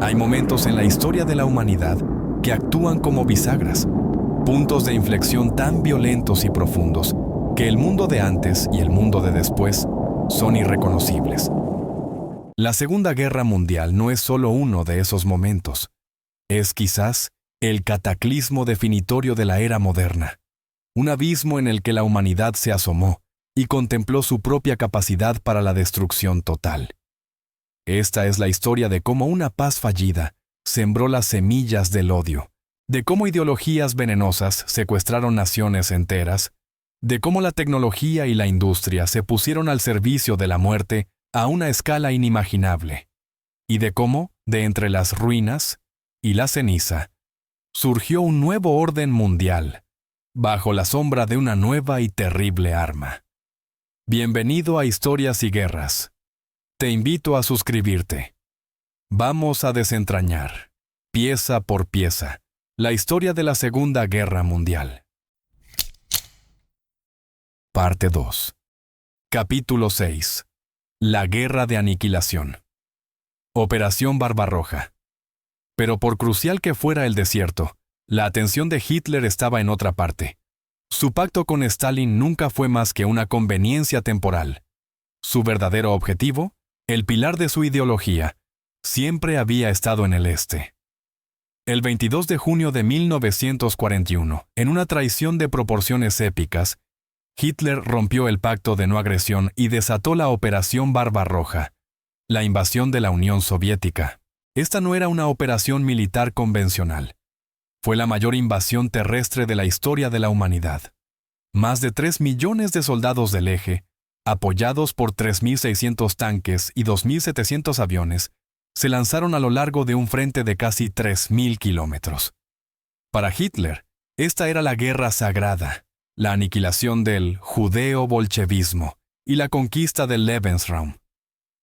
Hay momentos en la historia de la humanidad que actúan como bisagras, puntos de inflexión tan violentos y profundos que el mundo de antes y el mundo de después son irreconocibles. La Segunda Guerra Mundial no es solo uno de esos momentos. Es quizás el cataclismo definitorio de la era moderna, un abismo en el que la humanidad se asomó y contempló su propia capacidad para la destrucción total. Esta es la historia de cómo una paz fallida sembró las semillas del odio, de cómo ideologías venenosas secuestraron naciones enteras, de cómo la tecnología y la industria se pusieron al servicio de la muerte a una escala inimaginable, y de cómo, de entre las ruinas y la ceniza, surgió un nuevo orden mundial, bajo la sombra de una nueva y terrible arma. Bienvenido a Historias y Guerras. Te invito a suscribirte. Vamos a desentrañar, pieza por pieza, la historia de la Segunda Guerra Mundial. Parte 2. Capítulo 6. La Guerra de Aniquilación. Operación Barbarroja. Pero por crucial que fuera el desierto, la atención de Hitler estaba en otra parte. Su pacto con Stalin nunca fue más que una conveniencia temporal. Su verdadero objetivo, el pilar de su ideología, siempre había estado en el este. El 22 de junio de 1941, en una traición de proporciones épicas, Hitler rompió el pacto de no agresión y desató la Operación Barbarroja, la invasión de la Unión Soviética. Esta no era una operación militar convencional. Fue la mayor invasión terrestre de la historia de la humanidad. Más de 3 millones de soldados del eje, apoyados por 3.600 tanques y 2.700 aviones, se lanzaron a lo largo de un frente de casi 3.000 kilómetros. Para Hitler, esta era la guerra sagrada, la aniquilación del judeo-bolchevismo y la conquista del Lebensraum.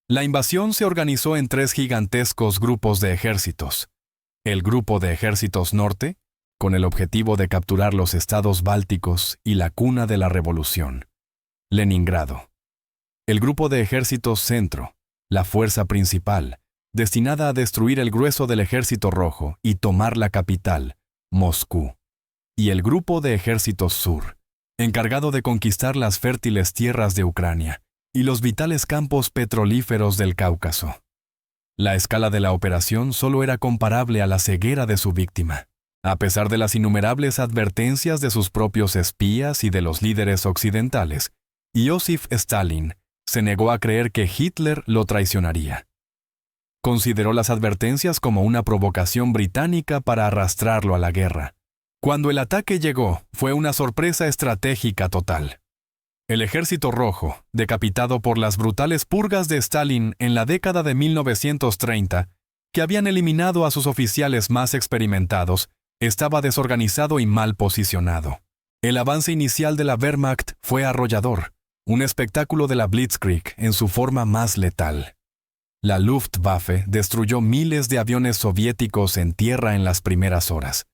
La invasión se organizó en 3 gigantescos grupos de ejércitos. El Grupo de Ejércitos Norte, con el objetivo de capturar los estados bálticos y la cuna de la revolución, Leningrado. El Grupo de Ejércitos Centro, la fuerza principal, destinada a destruir el grueso del Ejército Rojo y tomar la capital, Moscú. Y el Grupo de Ejércitos Sur, encargado de conquistar las fértiles tierras de Ucrania y los vitales campos petrolíferos del Cáucaso. La escala de la operación solo era comparable a la ceguera de su víctima. A pesar de las innumerables advertencias de sus propios espías y de los líderes occidentales, Joseph Stalin se negó a creer que Hitler lo traicionaría. Consideró las advertencias como una provocación británica para arrastrarlo a la guerra. Cuando el ataque llegó, fue una sorpresa estratégica total. El Ejército Rojo, decapitado por las brutales purgas de Stalin en la década de 1930, que habían eliminado a sus oficiales más experimentados, estaba desorganizado y mal posicionado. El avance inicial de la Wehrmacht fue arrollador, un espectáculo de la Blitzkrieg en su forma más letal. La Luftwaffe destruyó miles de aviones soviéticos en tierra en las primeras horas.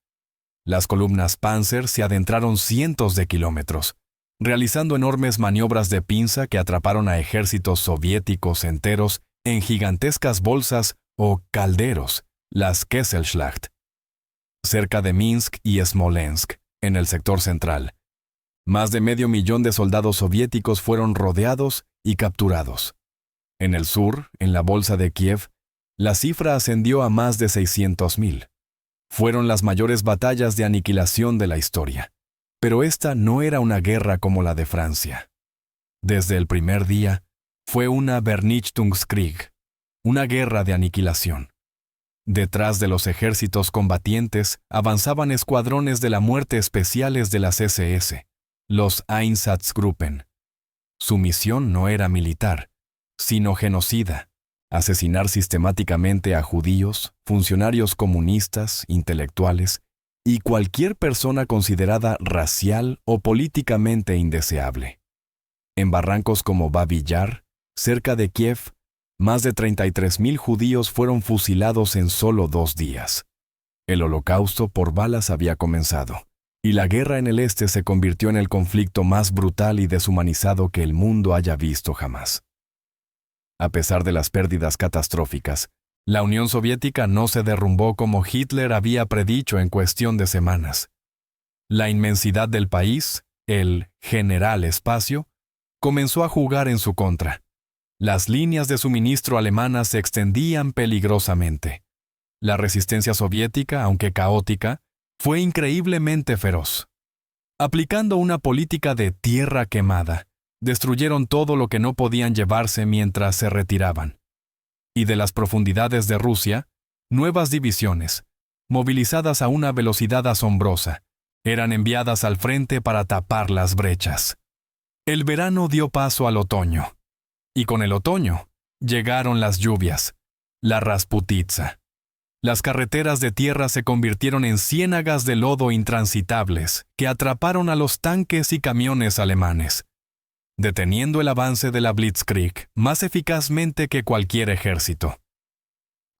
Las columnas Panzer se adentraron cientos de kilómetros, realizando enormes maniobras de pinza que atraparon a ejércitos soviéticos enteros en gigantescas bolsas o calderos, las Kesselschlacht, cerca de Minsk y Smolensk, en el sector central. Más de 500.000 de soldados soviéticos fueron rodeados y capturados. En el sur, en la bolsa de Kiev, la cifra ascendió a más de 600.000. Fueron las mayores batallas de aniquilación de la historia. Pero esta no era una guerra como la de Francia. Desde el primer día, fue una Vernichtungskrieg, una guerra de aniquilación. Detrás de los ejércitos combatientes avanzaban escuadrones de la muerte especiales de las SS, los Einsatzgruppen. Su misión no era militar, sino genocida: asesinar sistemáticamente a judíos, funcionarios comunistas, intelectuales y cualquier persona considerada racial o políticamente indeseable. En barrancos como Babi Yar, cerca de Kiev, más de 33.000 judíos fueron fusilados en solo 2 días. El holocausto por balas había comenzado, y la guerra en el este se convirtió en el conflicto más brutal y deshumanizado que el mundo haya visto jamás. A pesar de las pérdidas catastróficas, La Unión Soviética no se derrumbó como Hitler había predicho en cuestión de semanas. La inmensidad del país, el general espacio, comenzó a jugar en su contra. Las líneas de suministro alemanas se extendían peligrosamente. La resistencia soviética, aunque caótica, fue increíblemente feroz. Aplicando una política de tierra quemada, destruyeron todo lo que no podían llevarse mientras se retiraban. Y de las profundidades de Rusia, nuevas divisiones, movilizadas a una velocidad asombrosa, eran enviadas al frente para tapar las brechas. El verano dio paso al otoño. Y con el otoño, llegaron las lluvias, la Rasputitsa. Las carreteras de tierra se convirtieron en ciénagas de lodo intransitables que atraparon a los tanques y camiones alemanes, deteniendo el avance de la Blitzkrieg más eficazmente que cualquier ejército.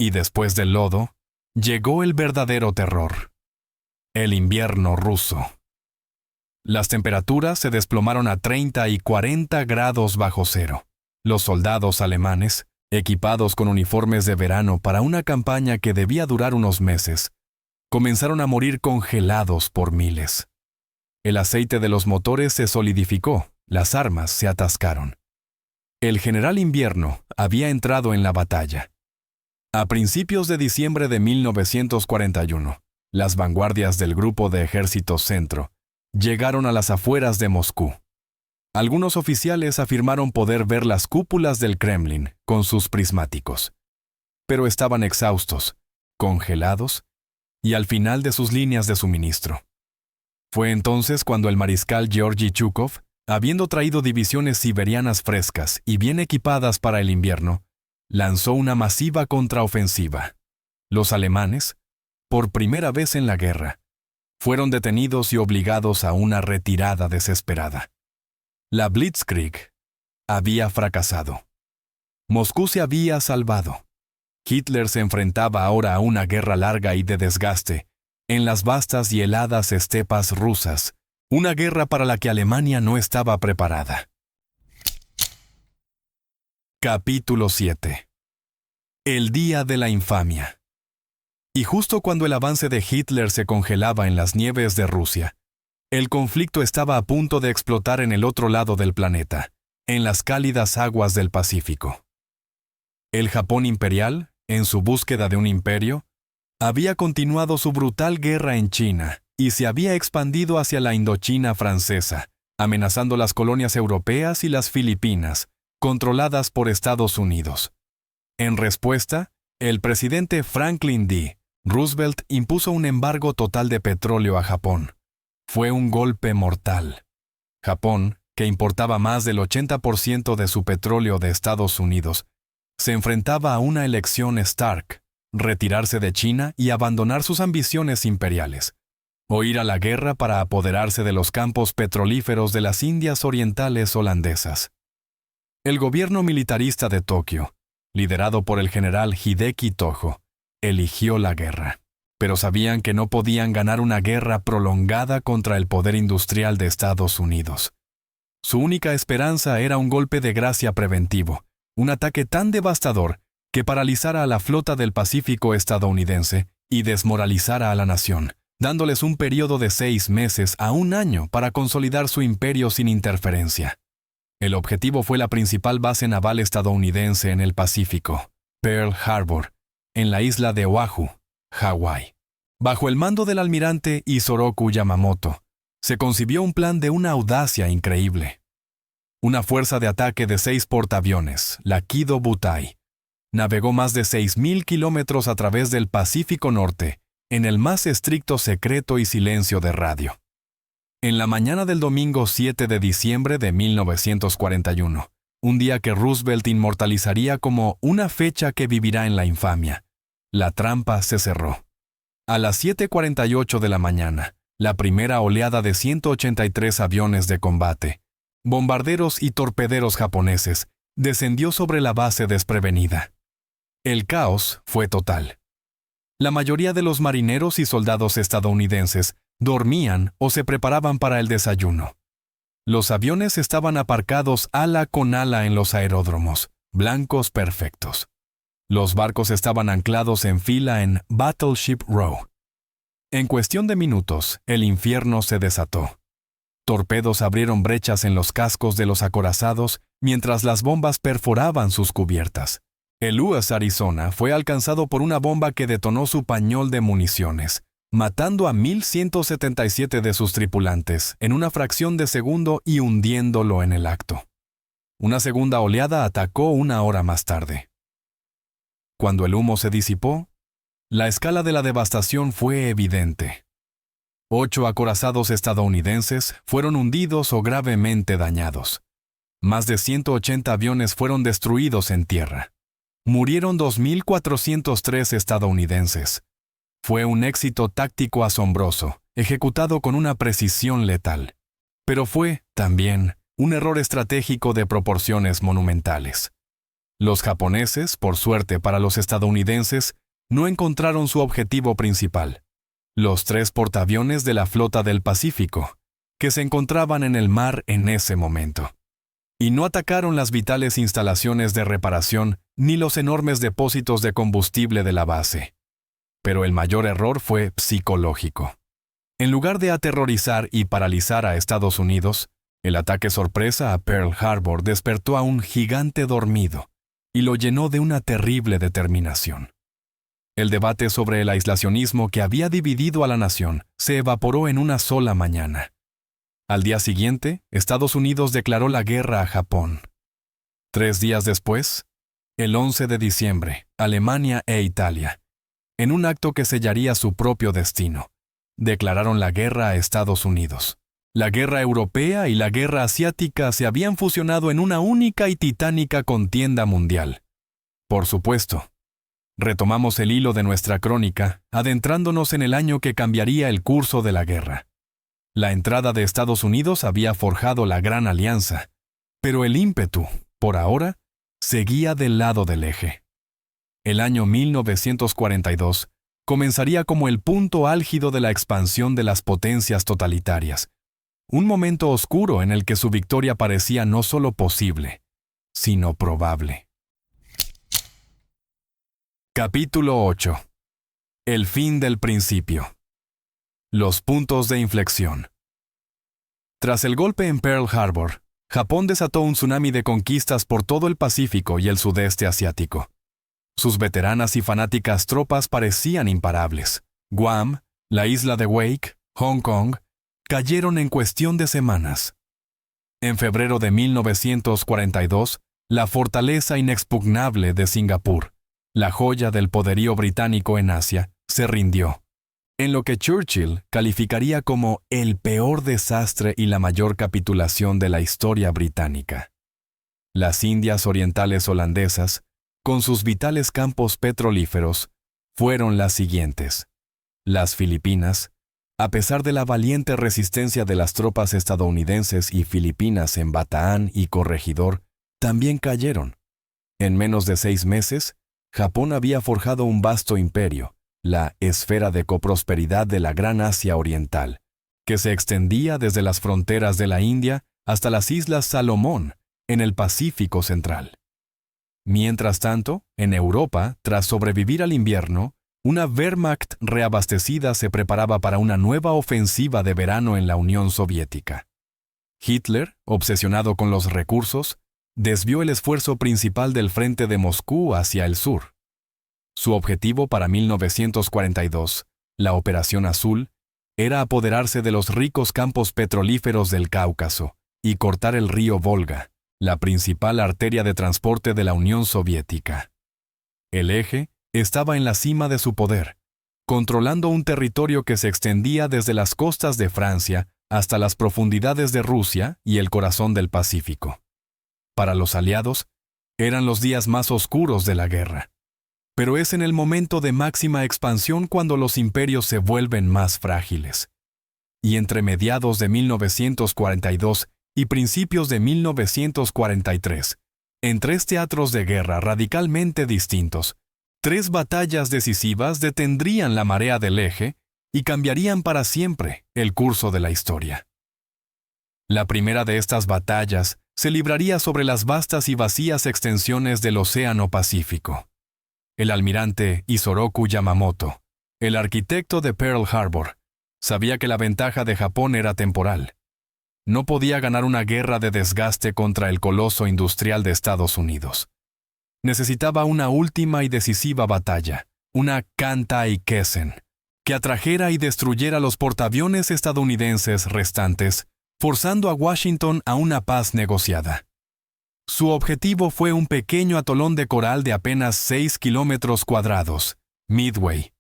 Y después del lodo, llegó el verdadero terror: el invierno ruso. Las temperaturas se desplomaron a 30 y 40 grados bajo cero. Los soldados alemanes, equipados con uniformes de verano para una campaña que debía durar unos meses, comenzaron a morir congelados por miles. El aceite de los motores se solidificó, las armas se atascaron. El general Invierno había entrado en la batalla. A principios de diciembre de 1941, las vanguardias del Grupo de Ejércitos Centro llegaron a las afueras de Moscú. Algunos oficiales afirmaron poder ver las cúpulas del Kremlin con sus prismáticos, pero estaban exhaustos, congelados y al final de sus líneas de suministro. Fue entonces cuando el mariscal Georgi Chukov, habiendo traído divisiones siberianas frescas y bien equipadas para el invierno, lanzó una masiva contraofensiva. Los alemanes, por primera vez en la guerra, fueron detenidos y obligados a una retirada desesperada. La Blitzkrieg había fracasado. Moscú se había salvado. Hitler se enfrentaba ahora a una guerra larga y de desgaste en las vastas y heladas estepas rusas, una guerra para la que Alemania no estaba preparada. Capítulo 7. El día de la infamia. Y justo cuando el avance de Hitler se congelaba en las nieves de Rusia, el conflicto estaba a punto de explotar en el otro lado del planeta, en las cálidas aguas del Pacífico. El Japón imperial, en su búsqueda de un imperio, había continuado su brutal guerra en China y se había expandido hacia la Indochina francesa, amenazando las colonias europeas y las Filipinas, controladas por Estados Unidos. En respuesta, el presidente Franklin D. Roosevelt impuso un embargo total de petróleo a Japón. Fue un golpe mortal. Japón, que importaba más del 80% de su petróleo de Estados Unidos, se enfrentaba a una elección stark: retirarse de China y abandonar sus ambiciones imperiales, o ir a la guerra para apoderarse de los campos petrolíferos de las Indias Orientales holandesas. El gobierno militarista de Tokio, liderado por el general Hideki Tojo, eligió la guerra. Pero sabían que no podían ganar una guerra prolongada contra el poder industrial de Estados Unidos. Su única esperanza era un golpe de gracia preventivo, un ataque tan devastador que paralizara a la flota del Pacífico estadounidense y desmoralizara a la nación, dándoles un periodo de 6 meses a 1 año para consolidar su imperio sin interferencia. El objetivo fue la principal base naval estadounidense en el Pacífico, Pearl Harbor, en la isla de Oahu, Hawái. Bajo el mando del almirante Isoroku Yamamoto, se concibió un plan de una audacia increíble. Una fuerza de ataque de 6 portaaviones, la Kido Butai, navegó más de 6.000 kilómetros a través del Pacífico Norte, en el más estricto secreto y silencio de radio. En la mañana del domingo 7 de diciembre de 1941, un día que Roosevelt inmortalizaría como una fecha que vivirá en la infamia, la trampa se cerró. A las 7:48 de la mañana, la primera oleada de 183 aviones de combate, bombarderos y torpederos japoneses, descendió sobre la base desprevenida. El caos fue total. La mayoría de los marineros y soldados estadounidenses dormían o se preparaban para el desayuno. Los aviones estaban aparcados ala con ala en los aeródromos, blancos perfectos. Los barcos estaban anclados en fila en Battleship Row. En cuestión de minutos, el infierno se desató. Torpedos abrieron brechas en los cascos de los acorazados mientras las bombas perforaban sus cubiertas. El USS Arizona fue alcanzado por una bomba que detonó su pañol de municiones, matando a 1,177 de sus tripulantes en una fracción de segundo y hundiéndolo en el acto. Una segunda oleada atacó una hora más tarde. Cuando el humo se disipó, la escala de la devastación fue evidente. 8 acorazados estadounidenses fueron hundidos o gravemente dañados. Más de 180 aviones fueron destruidos en tierra. Murieron 2.403 estadounidenses. Fue un éxito táctico asombroso, ejecutado con una precisión letal. Pero fue, también, un error estratégico de proporciones monumentales. Los japoneses, por suerte para los estadounidenses, no encontraron su objetivo principal: los 3 portaaviones de la Flota del Pacífico, que se encontraban en el mar en ese momento. Y no atacaron las vitales instalaciones de reparación ni los enormes depósitos de combustible de la base. Pero el mayor error fue psicológico. En lugar de aterrorizar y paralizar a Estados Unidos, el ataque sorpresa a Pearl Harbor despertó a un gigante dormido y lo llenó de una terrible determinación. El debate sobre el aislacionismo que había dividido a la nación se evaporó en una sola mañana. Al día siguiente, Estados Unidos declaró la guerra a Japón. 3 días después, el 11 de diciembre, Alemania e Italia, en un acto que sellaría su propio destino, declararon la guerra a Estados Unidos. La guerra europea y la guerra asiática se habían fusionado en una única y titánica contienda mundial. Por supuesto, retomamos el hilo de nuestra crónica, adentrándonos en el año que cambiaría el curso de la guerra. La entrada de Estados Unidos había forjado la Gran Alianza, pero el ímpetu, por ahora, seguía del lado del eje. El año 1942 comenzaría como el punto álgido de la expansión de las potencias totalitarias, un momento oscuro en el que su victoria parecía no solo posible, sino probable. Capítulo 8. El fin del principio. Los puntos de inflexión. Tras el golpe en Pearl Harbor, Japón desató un tsunami de conquistas por todo el Pacífico y el sudeste asiático. Sus veteranas y fanáticas tropas parecían imparables. Guam, la isla de Wake, Hong Kong, cayeron en cuestión de semanas. En febrero de 1942, la fortaleza inexpugnable de Singapur, la joya del poderío británico en Asia, se rindió, en lo que Churchill calificaría como el peor desastre y la mayor capitulación de la historia británica. Las Indias Orientales holandesas, con sus vitales campos petrolíferos, fueron las siguientes. Las Filipinas, a pesar de la valiente resistencia de las tropas estadounidenses y filipinas en Bataan y Corregidor, también cayeron. En menos de 6 meses, Japón había forjado un vasto imperio, la esfera de coprosperidad de la Gran Asia Oriental, que se extendía desde las fronteras de la India hasta las Islas Salomón, en el Pacífico Central. Mientras tanto, en Europa, tras sobrevivir al invierno, una Wehrmacht reabastecida se preparaba para una nueva ofensiva de verano en la Unión Soviética. Hitler, obsesionado con los recursos, desvió el esfuerzo principal del frente de Moscú hacia el sur. Su objetivo para 1942, la Operación Azul, era apoderarse de los ricos campos petrolíferos del Cáucaso y cortar el río Volga, la principal arteria de transporte de la Unión Soviética. El eje estaba en la cima de su poder, controlando un territorio que se extendía desde las costas de Francia hasta las profundidades de Rusia y el corazón del Pacífico. Para los aliados, eran los días más oscuros de la guerra. Pero es en el momento de máxima expansión cuando los imperios se vuelven más frágiles. Y entre mediados de 1942 y principios de 1943, en 3 teatros de guerra radicalmente distintos, 3 batallas decisivas detendrían la marea del eje y cambiarían para siempre el curso de la historia. La primera de estas batallas se libraría sobre las vastas y vacías extensiones del Océano Pacífico. El almirante Isoroku Yamamoto, el arquitecto de Pearl Harbor, sabía que la ventaja de Japón era temporal. No podía ganar una guerra de desgaste contra el coloso industrial de Estados Unidos. Necesitaba una última y decisiva batalla, una Kantai-Kessen, que atrajera y destruyera los portaaviones estadounidenses restantes, forzando a Washington a una paz negociada. Su objetivo fue un pequeño atolón de coral de apenas 6 kilómetros cuadrados, Midway.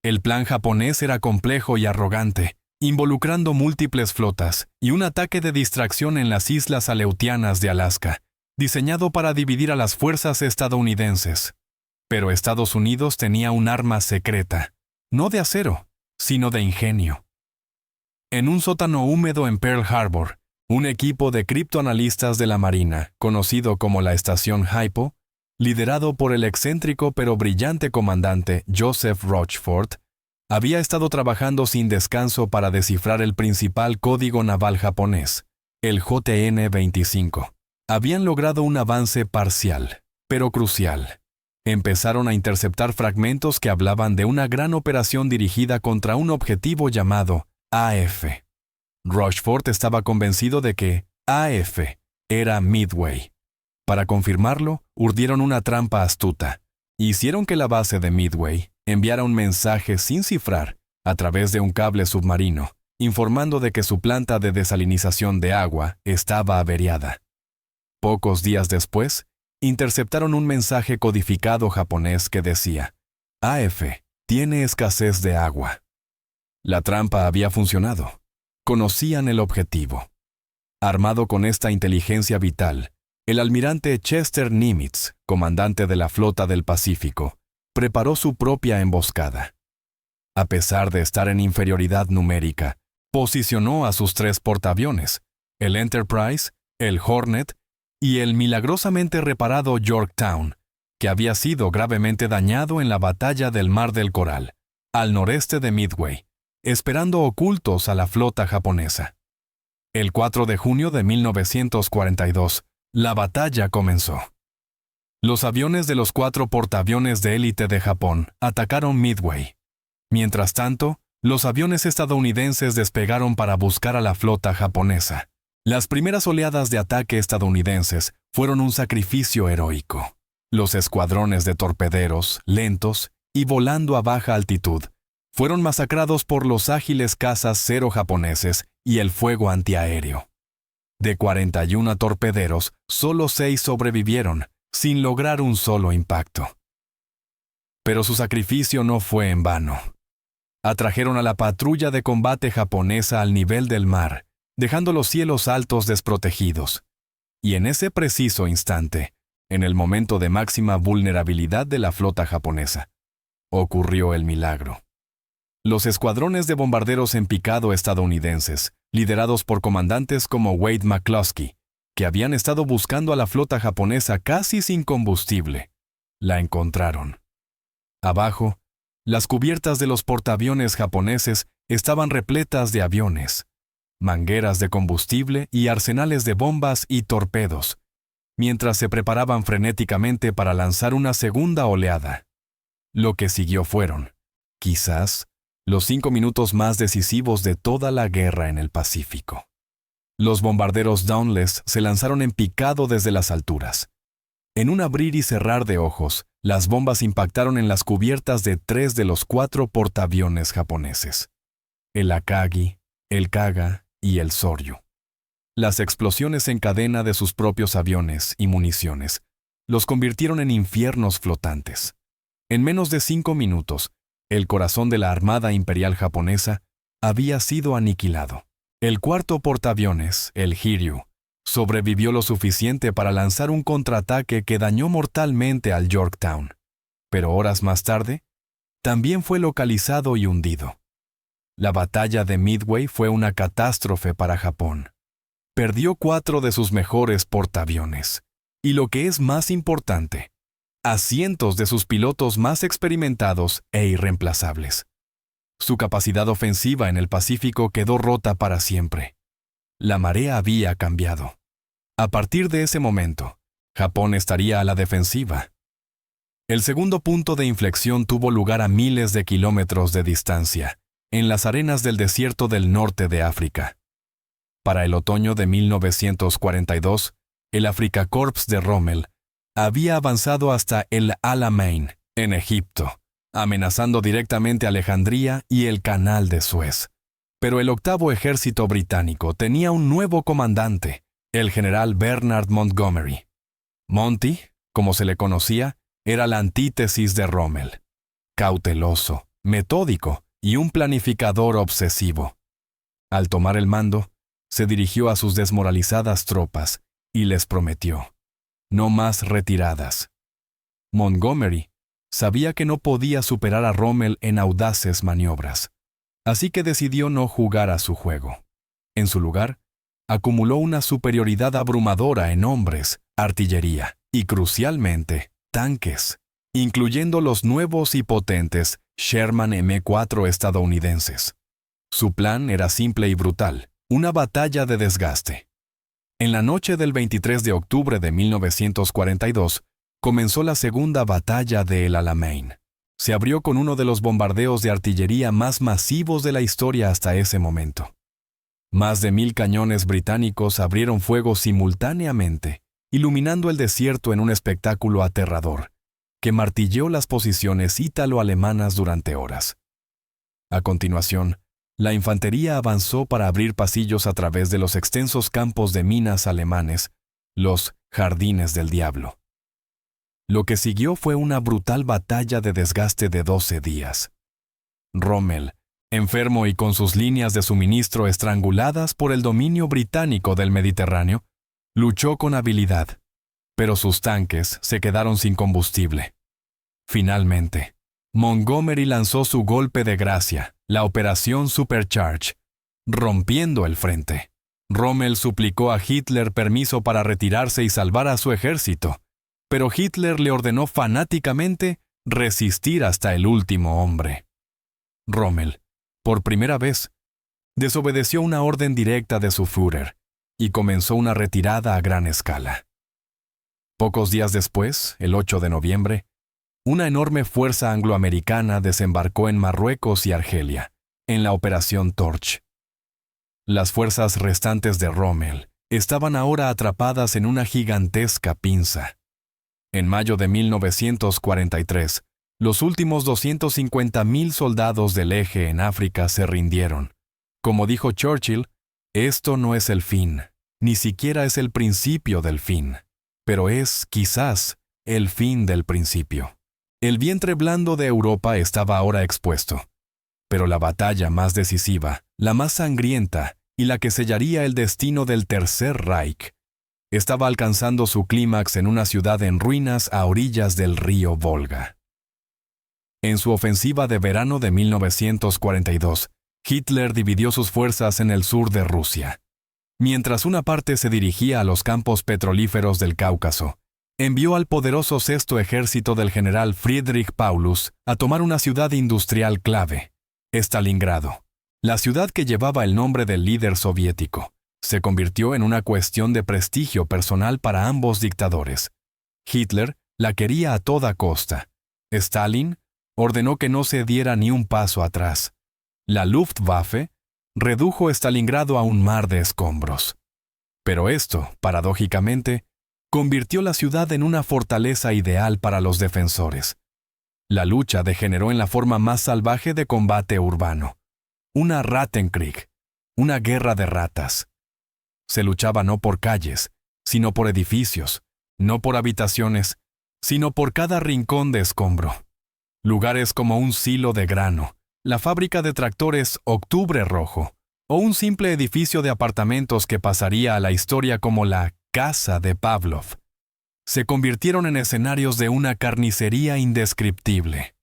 El plan japonés era complejo y arrogante, involucrando múltiples flotas y un ataque de distracción en las islas Aleutianas de Alaska, diseñado para dividir a las fuerzas estadounidenses. Pero Estados Unidos tenía un arma secreta, no de acero, sino de ingenio. En un sótano húmedo en Pearl Harbor, un equipo de criptoanalistas de la Marina, conocido como la Estación Hypo, liderado por el excéntrico pero brillante comandante Joseph Rochefort, había estado trabajando sin descanso para descifrar el principal código naval japonés, el JN-25. Habían logrado un avance parcial, pero crucial. Empezaron a interceptar fragmentos que hablaban de una gran operación dirigida contra un objetivo llamado AF. Rochefort estaba convencido de que AF era Midway. Para confirmarlo, urdieron una trampa astuta. Hicieron que la base de Midway enviara un mensaje sin cifrar a través de un cable submarino, informando de que su planta de desalinización de agua estaba averiada. Pocos días después, interceptaron un mensaje codificado japonés que decía: AF tiene escasez de agua. La trampa había funcionado. Conocían el objetivo. Armado con esta inteligencia vital, el almirante Chester Nimitz, comandante de la Flota del Pacífico, preparó su propia emboscada. A pesar de estar en inferioridad numérica, posicionó a sus 3 portaaviones, el Enterprise, el Hornet y el milagrosamente reparado Yorktown, que había sido gravemente dañado en la batalla del Mar del Coral, al noreste de Midway, esperando ocultos a la flota japonesa. El 4 de junio de 1942, la batalla comenzó. Los aviones de los 4 portaaviones de élite de Japón atacaron Midway. Mientras tanto, los aviones estadounidenses despegaron para buscar a la flota japonesa. Las primeras oleadas de ataque estadounidenses fueron un sacrificio heroico. Los escuadrones de torpederos, lentos y volando a baja altitud, fueron masacrados por los ágiles cazas cero japoneses y el fuego antiaéreo. De 41 torpederos, solo 6 sobrevivieron, sin lograr un solo impacto. Pero su sacrificio no fue en vano. Atrajeron a la patrulla de combate japonesa al nivel del mar, dejando los cielos altos desprotegidos. Y en ese preciso instante, en el momento de máxima vulnerabilidad de la flota japonesa, ocurrió el milagro. Los escuadrones de bombarderos en picado estadounidenses, liderados por comandantes como Wade McCloskey, que habían estado buscando a la flota japonesa casi sin combustible, la encontraron. Abajo, las cubiertas de los portaaviones japoneses estaban repletas de aviones, mangueras de combustible y arsenales de bombas y torpedos, mientras se preparaban frenéticamente para lanzar una segunda oleada. Lo que siguió fueron, quizás, los 5 minutos más decisivos de toda la guerra en el Pacífico. Los bombarderos Dauntless se lanzaron en picado desde las alturas. En un abrir y cerrar de ojos, las bombas impactaron en las cubiertas de 3 de los 4 portaaviones japoneses: el Akagi, el Kaga y el Soryu. Las explosiones en cadena de sus propios aviones y municiones los convirtieron en infiernos flotantes. En menos de 5 minutos, el corazón de la Armada Imperial Japonesa había sido aniquilado. El 4.º portaaviones, el Hiryu, sobrevivió lo suficiente para lanzar un contraataque que dañó mortalmente al Yorktown, pero horas más tarde, también fue localizado y hundido. La batalla de Midway fue una catástrofe para Japón. Perdió 4 de sus mejores portaaviones, y lo que es más importante, a cientos de sus pilotos más experimentados e irreemplazables. Su capacidad ofensiva en el Pacífico quedó rota para siempre. La marea había cambiado. A partir de ese momento, Japón estaría a la defensiva. El segundo punto de inflexión tuvo lugar a miles de kilómetros de distancia, en las arenas del desierto del norte de África. Para el otoño de 1942, el Afrika Korps de Rommel había avanzado hasta el Alamein, en Egipto, amenazando directamente Alejandría y el Canal de Suez. Pero el octavo ejército británico tenía un nuevo comandante, el general Bernard Montgomery. Monty, como se le conocía, era la antítesis de Rommel. Cauteloso, metódico y un planificador obsesivo. Al tomar el mando, se dirigió a sus desmoralizadas tropas y les prometió: no más retiradas. Montgomery sabía que no podía superar a Rommel en audaces maniobras, así que decidió no jugar a su juego. En su lugar, acumuló una superioridad abrumadora en hombres, artillería y, crucialmente, tanques, incluyendo los nuevos y potentes Sherman M4 estadounidenses. Su plan era simple y brutal: una batalla de desgaste. En la noche del 23 de octubre de 1942, comenzó la segunda batalla de El Alamein. Se abrió con uno de los bombardeos de artillería más masivos de la historia hasta ese momento. Más de 1000 cañones británicos abrieron fuego simultáneamente, iluminando el desierto en un espectáculo aterrador, que martilleó las posiciones ítalo-alemanas durante horas. A continuación, la infantería avanzó para abrir pasillos a través de los extensos campos de minas alemanes, los Jardines del Diablo. Lo que siguió fue una brutal batalla de desgaste de 12 días. Rommel, enfermo y con sus líneas de suministro estranguladas por el dominio británico del Mediterráneo, luchó con habilidad, pero sus tanques se quedaron sin combustible. Finalmente, Montgomery lanzó su golpe de gracia, la Operación Supercharge, rompiendo el frente. Rommel suplicó a Hitler permiso para retirarse y salvar a su ejército, pero Hitler le ordenó fanáticamente resistir hasta el último hombre. Rommel, por primera vez, desobedeció una orden directa de su Führer y comenzó una retirada a gran escala. Pocos días después, el 8 de noviembre, una enorme fuerza angloamericana desembarcó en Marruecos y Argelia, en la Operación Torch. Las fuerzas restantes de Rommel estaban ahora atrapadas en una gigantesca pinza. En mayo de 1943, los últimos 250.000 soldados del Eje en África se rindieron. Como dijo Churchill, esto no es el fin, ni siquiera es el principio del fin, pero es, quizás, el fin del principio. El vientre blando de Europa estaba ahora expuesto, pero la batalla más decisiva, la más sangrienta y la que sellaría el destino del Tercer Reich, estaba alcanzando su clímax en una ciudad en ruinas a orillas del río Volga. En su ofensiva de verano de 1942, Hitler dividió sus fuerzas en el sur de Rusia. Mientras una parte se dirigía a los campos petrolíferos del Cáucaso, envió al poderoso sexto ejército del general Friedrich Paulus a tomar una ciudad industrial clave, Stalingrado. La ciudad, que llevaba el nombre del líder soviético, se convirtió en una cuestión de prestigio personal para ambos dictadores. Hitler la quería a toda costa. Stalin ordenó que no se diera ni un paso atrás. La Luftwaffe redujo Stalingrado a un mar de escombros. Pero esto, paradójicamente, convirtió la ciudad en una fortaleza ideal para los defensores. La lucha degeneró en la forma más salvaje de combate urbano. Una Rattenkrieg, una guerra de ratas. Se luchaba no por calles, sino por edificios, no por habitaciones, sino por cada rincón de escombro. Lugares como un silo de grano, la fábrica de tractores Octubre Rojo, o un simple edificio de apartamentos que pasaría a la historia como la Casa de Pavlov, se convirtieron en escenarios de una carnicería indescriptible.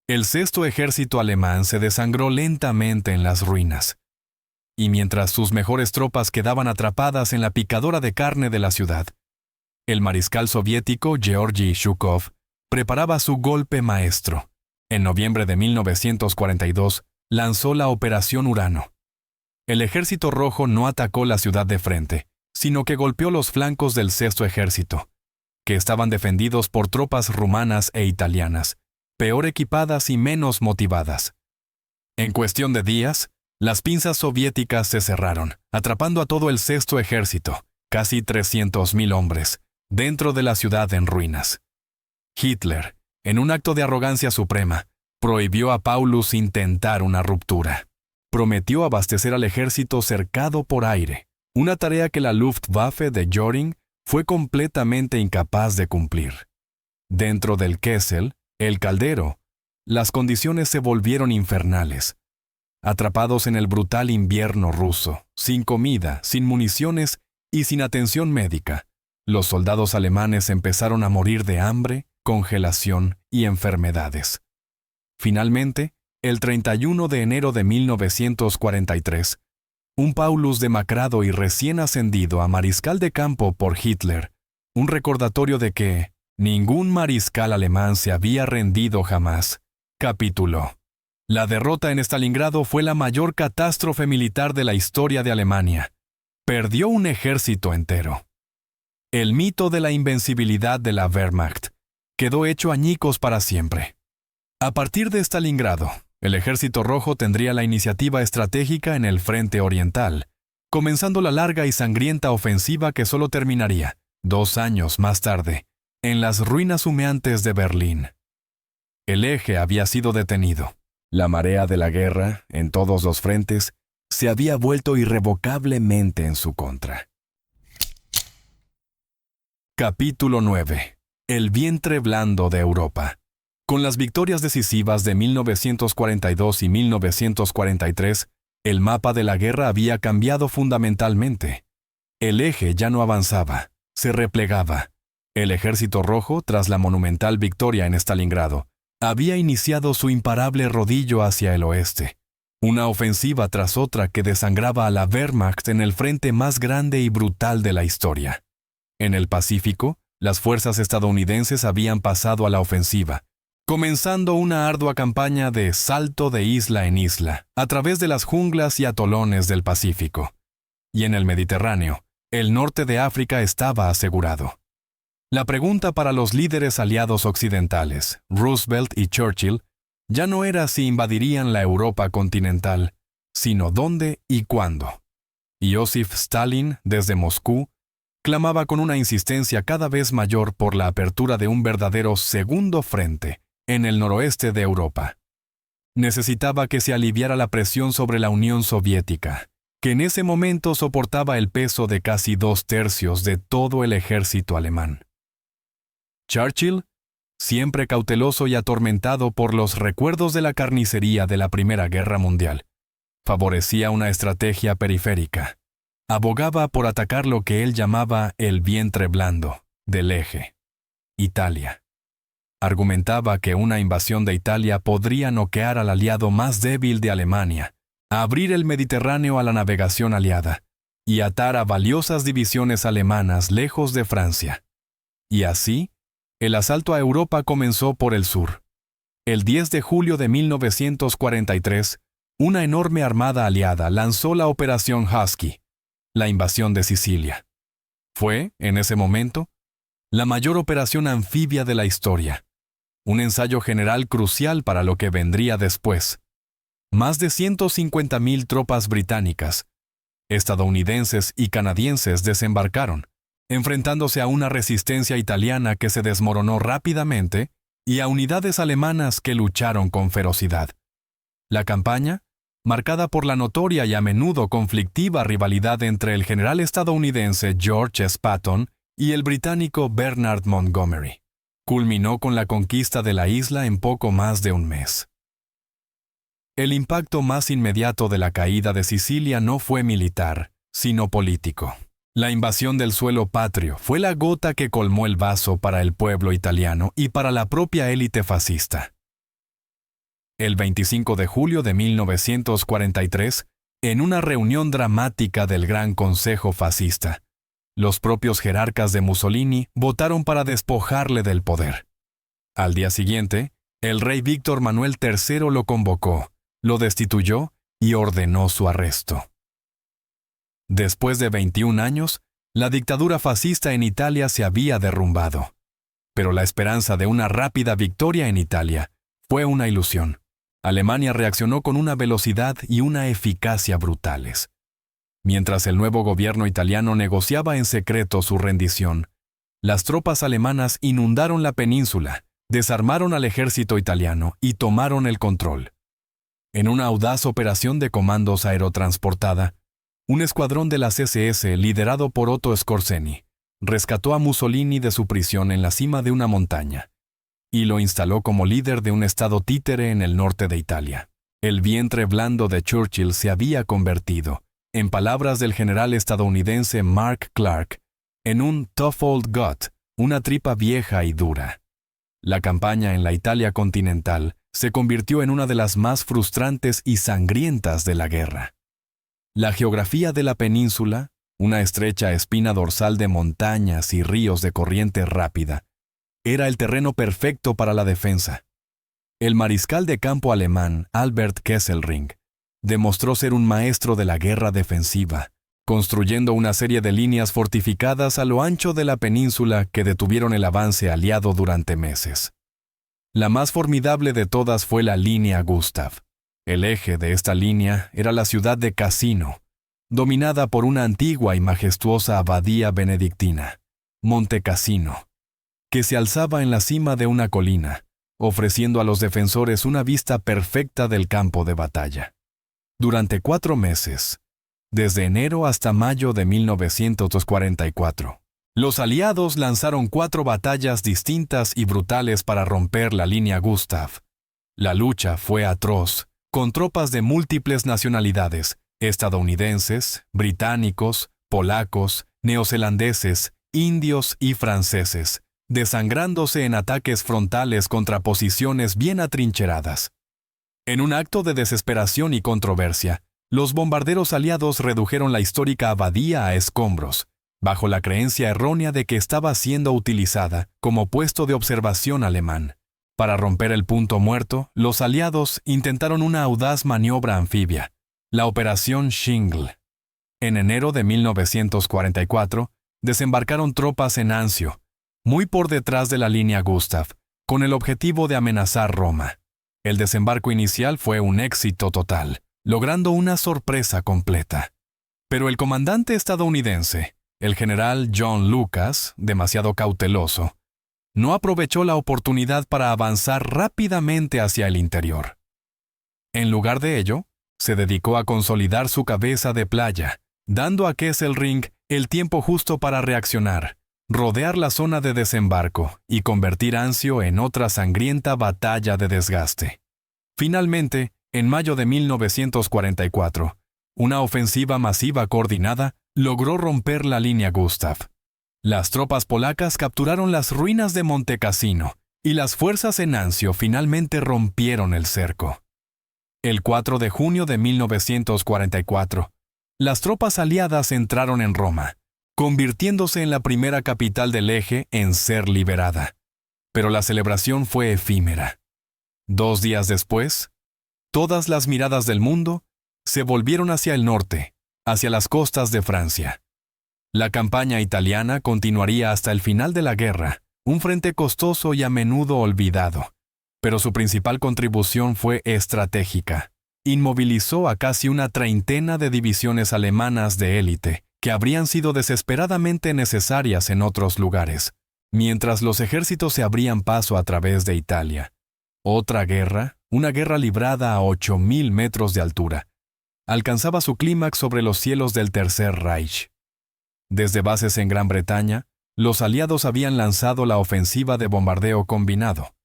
El sexto ejército alemán se desangró lentamente en las ruinas, y mientras sus mejores tropas quedaban atrapadas en la picadora de carne de la ciudad, el mariscal soviético Georgy Zhukov preparaba su golpe maestro. En noviembre de 1942 lanzó la Operación Urano. El Ejército Rojo no atacó la ciudad de frente, sino que golpeó los flancos del sexto ejército. que estaban defendidos por tropas rumanas e italianas, peor equipadas y menos motivadas. En cuestión de días, las pinzas soviéticas se cerraron, atrapando a todo el sexto ejército, casi 300.000 hombres, dentro de la ciudad en ruinas. Hitler, en un acto de arrogancia suprema, prohibió a Paulus intentar una ruptura. Prometió abastecer al ejército cercado por aire, una tarea que la Luftwaffe de Göring fue completamente incapaz de cumplir. Dentro del Kessel, el caldero, las condiciones se volvieron infernales. Atrapados en el brutal invierno ruso, sin comida, sin municiones y sin atención médica, los soldados alemanes empezaron a morir de hambre, congelación y enfermedades. Finalmente, el 31 de enero de 1943, un Paulus demacrado y recién ascendido a mariscal de campo por Hitler, un recordatorio de que ningún mariscal alemán se había rendido jamás, capituló. La derrota en Stalingrado fue la mayor catástrofe militar de la historia de Alemania. Perdió un ejército entero. El mito de la invencibilidad de la Wehrmacht quedó hecho añicos para siempre. A partir de Stalingrado, el Ejército Rojo tendría la iniciativa estratégica en el frente oriental, comenzando la larga y sangrienta ofensiva que solo terminaría, 2 años más tarde, en las ruinas humeantes de Berlín. El eje había sido detenido. La marea de la guerra, en todos los frentes, se había vuelto irrevocablemente en su contra. Capítulo 9. El vientre blando de Europa. Con las victorias decisivas de 1942 y 1943, el mapa de la guerra había cambiado fundamentalmente. El eje ya no avanzaba, se replegaba. El Ejército Rojo, tras la monumental victoria en Stalingrado, había iniciado su imparable rodillo hacia el oeste. Una ofensiva tras otra que desangraba a la Wehrmacht en el frente más grande y brutal de la historia. En el Pacífico, las fuerzas estadounidenses habían pasado a la ofensiva, comenzando una ardua campaña de salto de isla en isla, a través de las junglas y atolones del Pacífico. Y en el Mediterráneo, el norte de África estaba asegurado. La pregunta para los líderes aliados occidentales, Roosevelt y Churchill, ya no era si invadirían la Europa continental, sino dónde y cuándo. Joseph Stalin, desde Moscú, clamaba con una insistencia cada vez mayor por la apertura de un verdadero segundo frente en el noroeste de Europa. Necesitaba que se aliviara la presión sobre la Unión Soviética, que en ese momento soportaba el peso de casi 2/3 de todo el ejército alemán. Churchill, siempre cauteloso y atormentado por los recuerdos de la carnicería de la Primera Guerra Mundial, favorecía una estrategia periférica. Abogaba por atacar lo que él llamaba el vientre blando del eje, Italia. Argumentaba que una invasión de Italia podría noquear al aliado más débil de Alemania, abrir el Mediterráneo a la navegación aliada y atar a valiosas divisiones alemanas lejos de Francia. Y así, el asalto a Europa comenzó por el sur. El 10 de julio de 1943, una enorme armada aliada lanzó la Operación Husky, la invasión de Sicilia. Fue, en ese momento, la mayor operación anfibia de la historia, un ensayo general crucial para lo que vendría después. Más de 150.000 tropas británicas, estadounidenses y canadienses desembarcaron, enfrentándose a una resistencia italiana que se desmoronó rápidamente y a unidades alemanas que lucharon con ferocidad. La campaña, marcada por la notoria y a menudo conflictiva rivalidad entre el general estadounidense George S. Patton y el británico Bernard Montgomery, culminó con la conquista de la isla en poco más de un mes. El impacto más inmediato de la caída de Sicilia no fue militar, sino político. La invasión del suelo patrio fue la gota que colmó el vaso para el pueblo italiano y para la propia élite fascista. El 25 de julio de 1943, en una reunión dramática del Gran Consejo Fascista, los propios jerarcas de Mussolini votaron para despojarle del poder. Al día siguiente, el rey Víctor Manuel III lo convocó, lo destituyó y ordenó su arresto. Después de 21 años, La dictadura fascista en Italia se había derrumbado. Pero la esperanza de una rápida victoria en Italia fue una ilusión. Alemania reaccionó con una velocidad y una eficacia brutales. Mientras el nuevo gobierno italiano negociaba en secreto su rendición, las tropas alemanas inundaron la península, desarmaron al ejército italiano y tomaron el control. En una audaz operación de comandos aerotransportada, un escuadrón de las SS liderado por Otto Skorzeny rescató a Mussolini de su prisión en la cima de una montaña y lo instaló como líder de un estado títere en el norte de Italia. El vientre blando de Churchill se había convertido, en palabras del general estadounidense Mark Clark, en un tough old gut, una tripa vieja y dura. La campaña en la Italia continental se convirtió en una de las más frustrantes y sangrientas de la guerra. La geografía de la península, una estrecha espina dorsal de montañas y ríos de corriente rápida, era el terreno perfecto para la defensa. El mariscal de campo alemán Albert Kesselring demostró ser un maestro de la guerra defensiva, construyendo una serie de líneas fortificadas a lo ancho de la península que detuvieron el avance aliado durante meses. La más formidable de todas fue la línea Gustav. El eje de esta línea era la ciudad de Cassino, dominada por una antigua y majestuosa abadía benedictina, Monte Cassino, que se alzaba en la cima de una colina, ofreciendo a los defensores una vista perfecta del campo de batalla. Durante 4 meses, desde enero hasta mayo de 1944, los aliados lanzaron 4 batallas distintas y brutales para romper la línea Gustav. La lucha fue atroz, con tropas de múltiples nacionalidades, estadounidenses, británicos, polacos, neozelandeses, indios y franceses, desangrándose en ataques frontales contra posiciones bien atrincheradas. En un acto de desesperación y controversia, los bombarderos aliados redujeron la histórica abadía a escombros, bajo la creencia errónea de que estaba siendo utilizada como puesto de observación alemán. Para romper el punto muerto, los aliados intentaron una audaz maniobra anfibia, la Operación Shingle. En enero de 1944, desembarcaron tropas en Anzio, muy por detrás de la línea Gustav, con el objetivo de amenazar Roma. El desembarco inicial fue un éxito total, logrando una sorpresa completa. Pero el comandante estadounidense, el general John Lucas, demasiado cauteloso, no aprovechó la oportunidad para avanzar rápidamente hacia el interior. En lugar de ello, se dedicó a consolidar su cabeza de playa, dando a Kesselring el tiempo justo para reaccionar, rodear la zona de desembarco y convertir Anzio en otra sangrienta batalla de desgaste. Finalmente, en mayo de 1944, una ofensiva masiva coordinada logró romper la línea Gustav. Las tropas polacas capturaron las ruinas de Monte Cassino y las fuerzas en Anzio finalmente rompieron el cerco. El 4 de junio de 1944, las tropas aliadas entraron en Roma, convirtiéndose en la primera capital del eje en ser liberada. Pero la celebración fue efímera. 2 días después, todas las miradas del mundo se volvieron hacia el norte, hacia las costas de Francia. La campaña italiana continuaría hasta el final de la guerra, un frente costoso y a menudo olvidado, pero su principal contribución fue estratégica. Inmovilizó a casi una treintena de divisiones alemanas de élite, que habrían sido desesperadamente necesarias en otros lugares, mientras los ejércitos se abrían paso a través de Italia. Otra guerra, una guerra librada a 8.000 metros de altura, alcanzaba su clímax sobre los cielos del Tercer Reich. Desde bases en Gran Bretaña, los aliados habían lanzado la ofensiva de bombardeo combinado,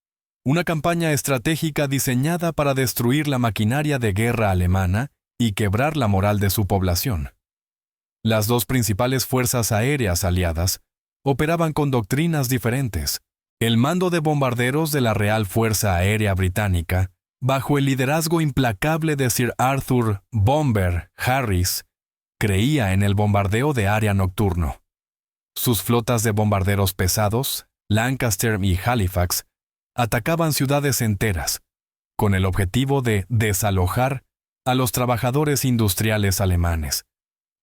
una campaña estratégica diseñada para destruir la maquinaria de guerra alemana y quebrar la moral de su población. Las 2 principales fuerzas aéreas aliadas operaban con doctrinas diferentes. El mando de bombarderos de la Real Fuerza Aérea Británica, bajo el liderazgo implacable de Sir Arthur Bomber Harris, creía en el bombardeo de área nocturno. Sus flotas de bombarderos pesados, Lancaster y Halifax, atacaban ciudades enteras, con el objetivo de desalojar a los trabajadores industriales alemanes,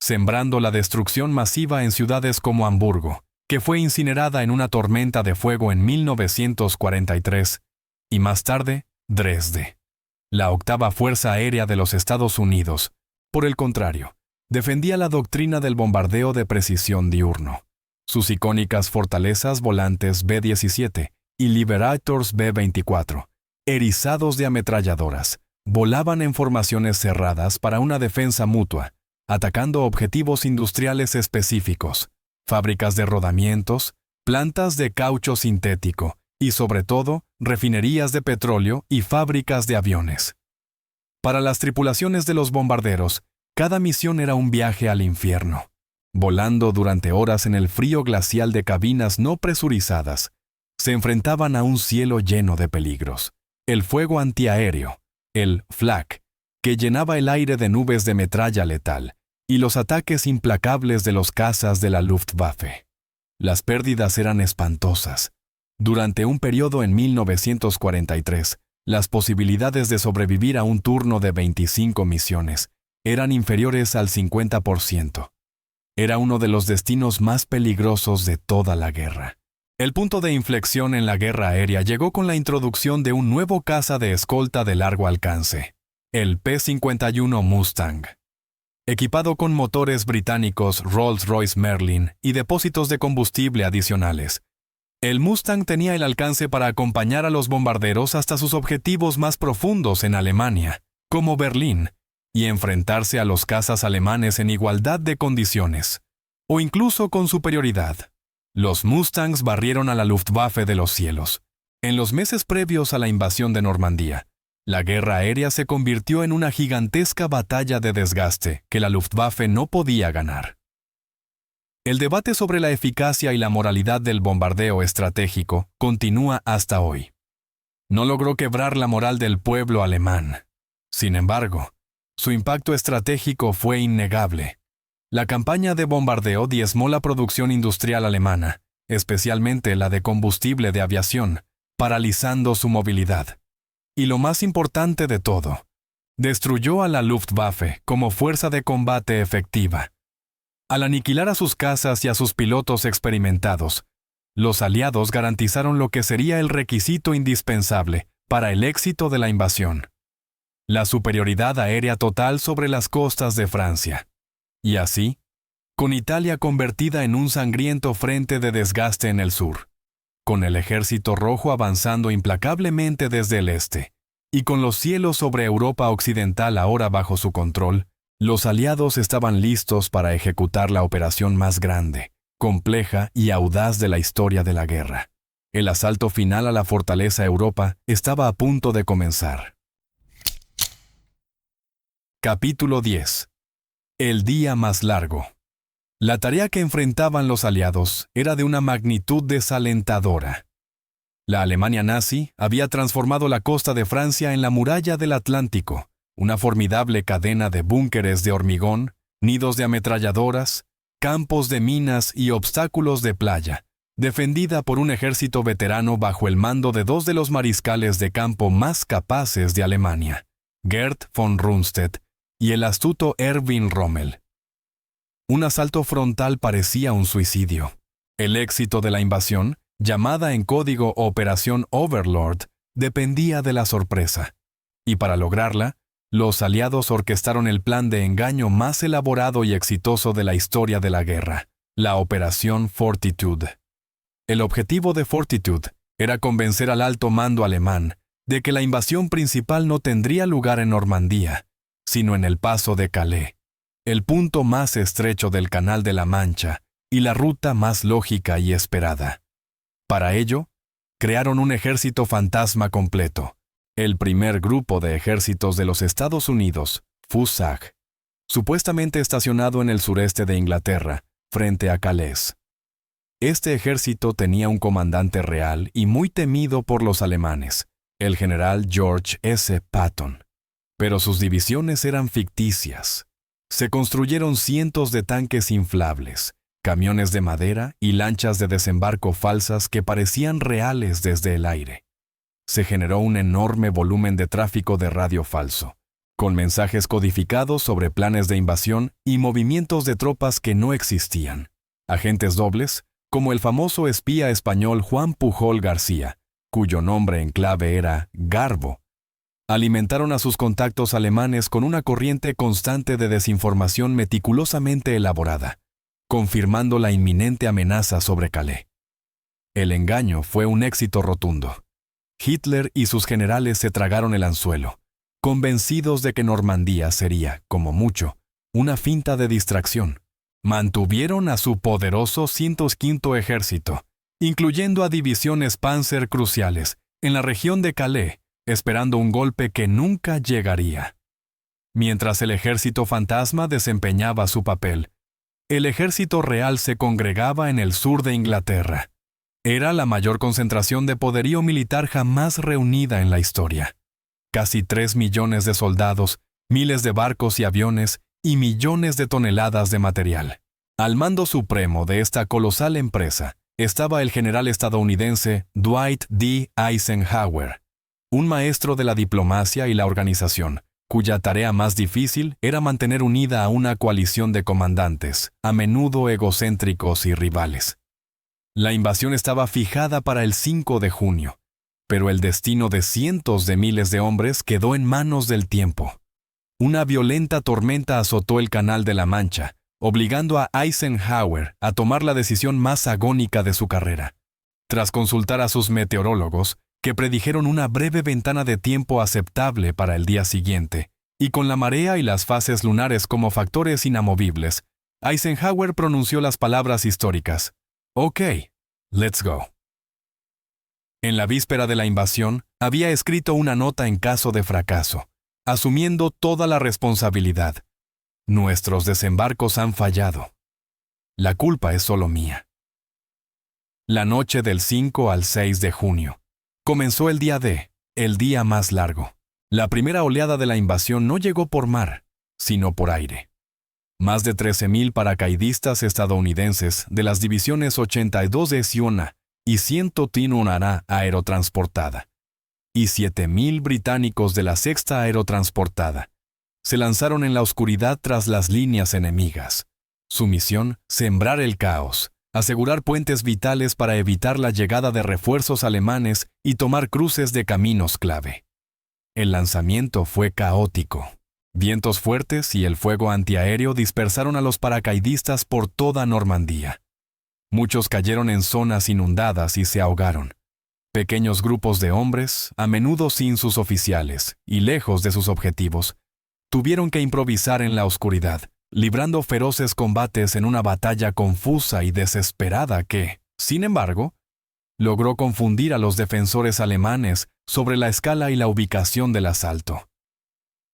sembrando la destrucción masiva en ciudades como Hamburgo, que fue incinerada en una tormenta de fuego en 1943, y más tarde, Dresde. La octava Fuerza Aérea de los Estados Unidos, por el contrario, defendía la doctrina del bombardeo de precisión diurno. Sus icónicas fortalezas volantes B-17 y Liberators B-24, erizados de ametralladoras, volaban en formaciones cerradas para una defensa mutua, atacando objetivos industriales específicos, fábricas de rodamientos, plantas de caucho sintético y, sobre todo, refinerías de petróleo y fábricas de aviones. Para las tripulaciones de los bombarderos, cada misión era un viaje al infierno. Volando durante horas en el frío glacial de cabinas no presurizadas, se enfrentaban a un cielo lleno de peligros. El fuego antiaéreo, el Flak, que llenaba el aire de nubes de metralla letal, y los ataques implacables de los cazas de la Luftwaffe. Las pérdidas eran espantosas. Durante un periodo en 1943, las posibilidades de sobrevivir a un turno de 25 misiones eran inferiores al 50%. Era uno de los destinos más peligrosos de toda la guerra. El punto de inflexión en la guerra aérea llegó con la introducción de un nuevo caza de escolta de largo alcance, el P-51 Mustang. Equipado con motores británicos Rolls-Royce Merlin y depósitos de combustible adicionales, el Mustang tenía el alcance para acompañar a los bombarderos hasta sus objetivos más profundos en Alemania, como Berlín, y enfrentarse a los cazas alemanes en igualdad de condiciones, o incluso con superioridad. Los Mustangs barrieron a la Luftwaffe de los cielos. En los meses previos a la invasión de Normandía, la guerra aérea se convirtió en una gigantesca batalla de desgaste que la Luftwaffe no podía ganar. El debate sobre la eficacia y la moralidad del bombardeo estratégico continúa hasta hoy. No logró quebrar la moral del pueblo alemán. Sin embargo, su impacto estratégico fue innegable. La campaña de bombardeo diezmó la producción industrial alemana, especialmente la de combustible de aviación, paralizando su movilidad. Y lo más importante de todo, destruyó a la Luftwaffe como fuerza de combate efectiva. Al aniquilar a sus cazas y a sus pilotos experimentados, los aliados garantizaron lo que sería el requisito indispensable para el éxito de la invasión: la superioridad aérea total sobre las costas de Francia. Y así, con Italia convertida en un sangriento frente de desgaste en el sur, con el ejército rojo avanzando implacablemente desde el este, y con los cielos sobre Europa occidental ahora bajo su control, los aliados estaban listos para ejecutar la operación más grande, compleja y audaz de la historia de la guerra. El asalto final a la fortaleza Europa estaba a punto de comenzar. Capítulo 10. El día más largo. La tarea que enfrentaban los aliados era de una magnitud desalentadora. La Alemania nazi había transformado la costa de Francia en la muralla del Atlántico, una formidable cadena de búnkeres de hormigón, nidos de ametralladoras, campos de minas y obstáculos de playa, defendida por un ejército veterano bajo el mando de dos de los mariscales de campo más capaces de Alemania, Gerd von Rundstedt y el astuto Erwin Rommel. Un asalto frontal parecía un suicidio. El éxito de la invasión, llamada en código Operación Overlord, dependía de la sorpresa. Y para lograrla, los aliados orquestaron el plan de engaño más elaborado y exitoso de la historia de la guerra, la Operación Fortitude. El objetivo de Fortitude era convencer al alto mando alemán de que la invasión principal no tendría lugar en Normandía, sino en el paso de Calais, el punto más estrecho del Canal de la Mancha y la ruta más lógica y esperada. Para ello, crearon un ejército fantasma completo, el primer grupo de ejércitos de los Estados Unidos, FUSAG, supuestamente estacionado en el sureste de Inglaterra, frente a Calais. Este ejército tenía un comandante real y muy temido por los alemanes, el general George S. Patton. Pero sus divisiones eran ficticias. Se construyeron cientos de tanques inflables, camiones de madera y lanchas de desembarco falsas que parecían reales desde el aire. Se generó un enorme volumen de tráfico de radio falso, con mensajes codificados sobre planes de invasión y movimientos de tropas que no existían. Agentes dobles, como el famoso espía español Juan Pujol García, cuyo nombre en clave era Garbo, alimentaron a sus contactos alemanes con una corriente constante de desinformación meticulosamente elaborada, confirmando la inminente amenaza sobre Calais. El engaño fue un éxito rotundo. Hitler y sus generales se tragaron el anzuelo, convencidos de que Normandía sería, como mucho, una finta de distracción. Mantuvieron a su poderoso 105º ejército, incluyendo a divisiones Panzer cruciales, en la región de Calais, esperando un golpe que nunca llegaría. Mientras el ejército fantasma desempeñaba su papel, el ejército real se congregaba en el sur de Inglaterra. Era la mayor concentración de poderío militar jamás reunida en la historia. Casi 3 millones de soldados, miles de barcos y aviones y millones de toneladas de material. Al mando supremo de esta colosal empresa estaba el general estadounidense Dwight D. Eisenhower, un maestro de la diplomacia y la organización, cuya tarea más difícil era mantener unida a una coalición de comandantes, a menudo egocéntricos y rivales. La invasión estaba fijada para el 5 de junio, pero el destino de cientos de miles de hombres quedó en manos del tiempo. Una violenta tormenta azotó el Canal de la Mancha, obligando a Eisenhower a tomar la decisión más agónica de su carrera. Tras consultar a sus meteorólogos, que predijeron una breve ventana de tiempo aceptable para el día siguiente, y con la marea y las fases lunares como factores inamovibles, Eisenhower pronunció las palabras históricas: «Ok, let's go». En la víspera de la invasión, había escrito una nota en caso de fracaso, asumiendo toda la responsabilidad. Nuestros desembarcos han fallado. La culpa es solo mía. La noche del 5 al 6 de junio. Comenzó el día D, el día más largo. La primera oleada de la invasión no llegó por mar, sino por aire. Más de 13,000 paracaidistas estadounidenses de las divisiones 82 de Siona y 101 aerotransportada, y 7,000 británicos de la 6ª aerotransportada, se lanzaron en la oscuridad tras las líneas enemigas. Su misión, sembrar el caos, asegurar puentes vitales para evitar la llegada de refuerzos alemanes y tomar cruces de caminos clave. El lanzamiento fue caótico. Vientos fuertes y el fuego antiaéreo dispersaron a los paracaidistas por toda Normandía. Muchos cayeron en zonas inundadas y se ahogaron. Pequeños grupos de hombres, a menudo sin sus oficiales y lejos de sus objetivos, tuvieron que improvisar en la oscuridad, librando feroces combates en una batalla confusa y desesperada que, sin embargo, logró confundir a los defensores alemanes sobre la escala y la ubicación del asalto.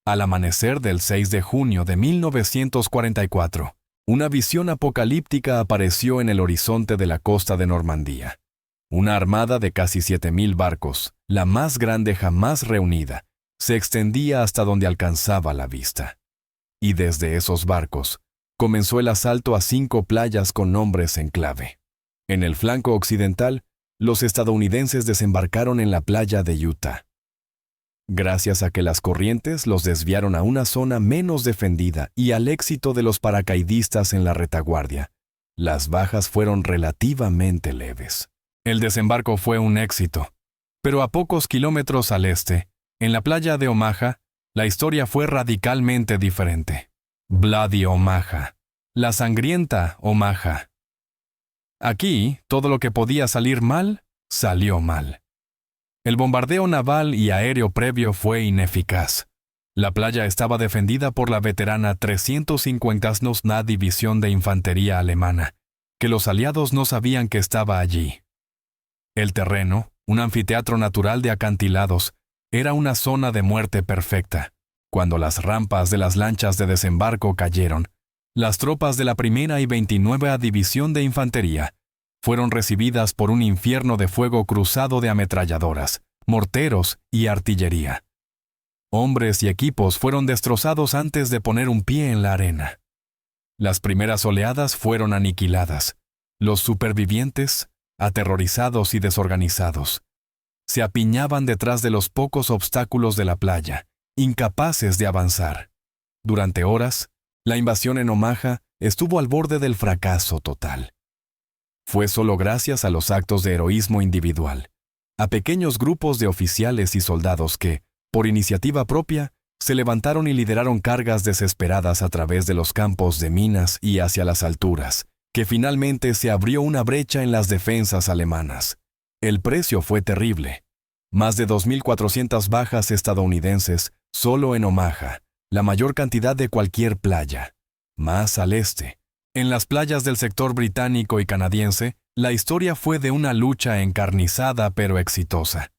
Al amanecer del 6 de junio de 1944, una visión apocalíptica apareció en el horizonte de la costa de Normandía. Una armada de casi 7,000 barcos, la más grande jamás reunida, se extendía hasta donde alcanzaba la vista. Y desde esos barcos, comenzó el asalto a 5 playas con nombres en clave. En el flanco occidental, los estadounidenses desembarcaron en la playa de Utah. Gracias a que las corrientes los desviaron a una zona menos defendida y al éxito de los paracaidistas en la retaguardia, las bajas fueron relativamente leves. El desembarco fue un éxito, pero a pocos kilómetros al este, en la playa de Omaha, la historia fue radicalmente diferente. Bloody Omaha, la sangrienta Omaha. Aquí, todo lo que podía salir mal, salió mal. El bombardeo naval y aéreo previo fue ineficaz. La playa estaba defendida por la veterana 350ª División de Infantería Alemana, que los aliados no sabían que estaba allí. El terreno, un anfiteatro natural de acantilados, era una zona de muerte perfecta. Cuando las rampas de las lanchas de desembarco cayeron, las tropas de la 1ª y 29ª División de Infantería fueron recibidas por un infierno de fuego cruzado de ametralladoras, morteros y artillería. Hombres y equipos fueron destrozados antes de poner un pie en la arena. Las primeras oleadas fueron aniquiladas. Los supervivientes, aterrorizados y desorganizados, se apiñaban detrás de los pocos obstáculos de la playa, incapaces de avanzar. Durante horas, la invasión en Omaha estuvo al borde del fracaso total. Fue solo gracias a los actos de heroísmo individual, a pequeños grupos de oficiales y soldados que, por iniciativa propia, se levantaron y lideraron cargas desesperadas a través de los campos de minas y hacia las alturas, que finalmente se abrió una brecha en las defensas alemanas. El precio fue terrible. Más de 2.400 bajas estadounidenses solo en Omaha, la mayor cantidad de cualquier playa. Más al este. En las playas del sector británico y canadiense, la historia fue de una lucha encarnizada pero exitosa.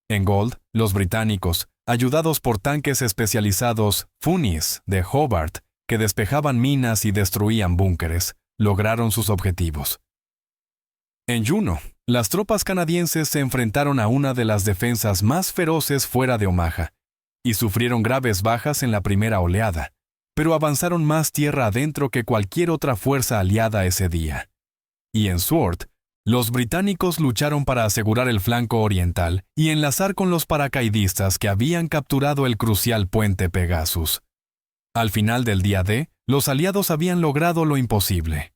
En Gold, los británicos, ayudados por tanques especializados Funnies de Hobart, que despejaban minas y destruían búnkeres, lograron sus objetivos. En Juno, las tropas canadienses se enfrentaron a una de las defensas más feroces fuera de Omaha, y sufrieron graves bajas en la primera oleada, pero avanzaron más tierra adentro que cualquier otra fuerza aliada ese día. Y en Sword, los británicos lucharon para asegurar el flanco oriental y enlazar con los paracaidistas que habían capturado el crucial puente Pegasus. Al final del día D, los aliados habían logrado lo imposible.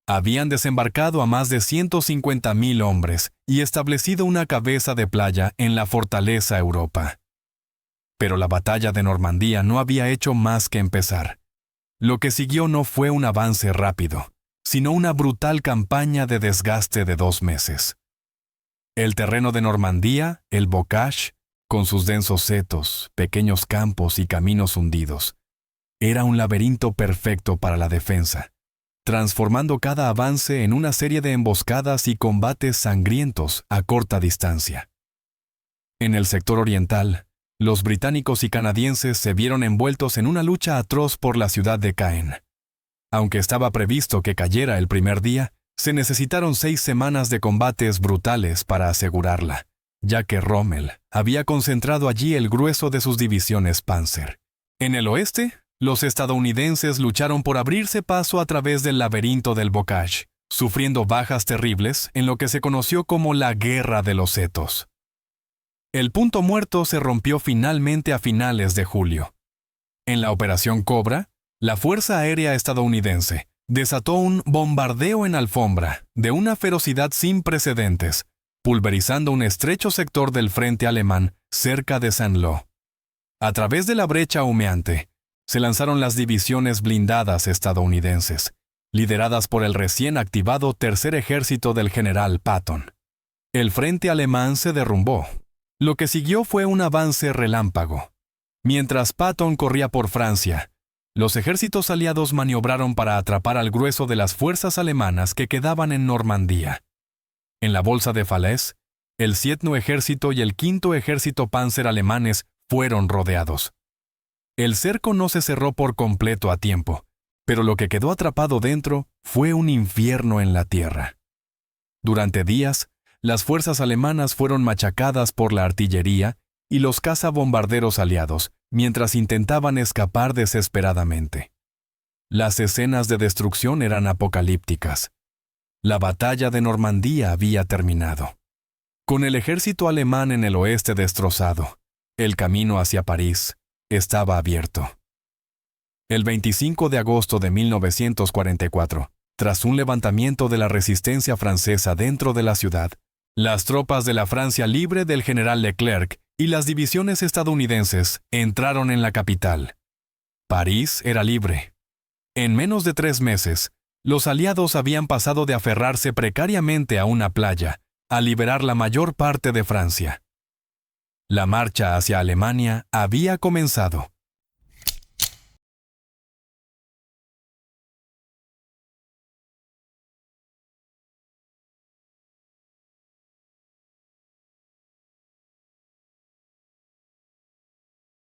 Habían desembarcado a más de 150.000 hombres y establecido una cabeza de playa en la fortaleza Europa. Pero la batalla de Normandía no había hecho más que empezar. Lo que siguió no fue un avance rápido, sino una brutal campaña de desgaste de 2 meses. El terreno de Normandía, el Bocage, con sus densos setos, pequeños campos y caminos hundidos, era un laberinto perfecto para la defensa, transformando cada avance en una serie de emboscadas y combates sangrientos a corta distancia. En el sector oriental, los británicos y canadienses se vieron envueltos en una lucha atroz por la ciudad de Caen. Aunque estaba previsto que cayera el primer día, se necesitaron 6 semanas de combates brutales para asegurarla, ya que Rommel había concentrado allí el grueso de sus divisiones Panzer. En el oeste, los estadounidenses lucharon por abrirse paso a través del laberinto del Bocage, sufriendo bajas terribles en lo que se conoció como la Guerra de los Setos. El punto muerto se rompió finalmente a finales de julio. En la Operación Cobra, la Fuerza Aérea estadounidense desató un bombardeo en alfombra de una ferocidad sin precedentes, pulverizando un estrecho sector del frente alemán cerca de Saint-Lô. A través de la brecha humeante, se lanzaron las divisiones blindadas estadounidenses, lideradas por el recién activado Tercer Ejército del general Patton. El frente alemán se derrumbó. Lo que siguió fue un avance relámpago. Mientras Patton corría por Francia, los ejércitos aliados maniobraron para atrapar al grueso de las fuerzas alemanas que quedaban en Normandía. En la bolsa de Falaise, el 7º Ejército y el 5º Ejército Panzer alemanes fueron rodeados. El cerco no se cerró por completo a tiempo, pero lo que quedó atrapado dentro fue un infierno en la tierra. Durante días, las fuerzas alemanas fueron machacadas por la artillería y los cazabombarderos aliados, mientras intentaban escapar desesperadamente. Las escenas de destrucción eran apocalípticas. La batalla de Normandía había terminado. Con el ejército alemán en el oeste destrozado, el camino hacia París estaba abierto. El 25 de agosto de 1944, tras un levantamiento de la resistencia francesa dentro de la ciudad, las tropas de la Francia Libre del general Leclerc y las divisiones estadounidenses entraron en la capital. París era libre. En menos de 3 meses, los aliados habían pasado de aferrarse precariamente a una playa a liberar la mayor parte de Francia. La marcha hacia Alemania había comenzado.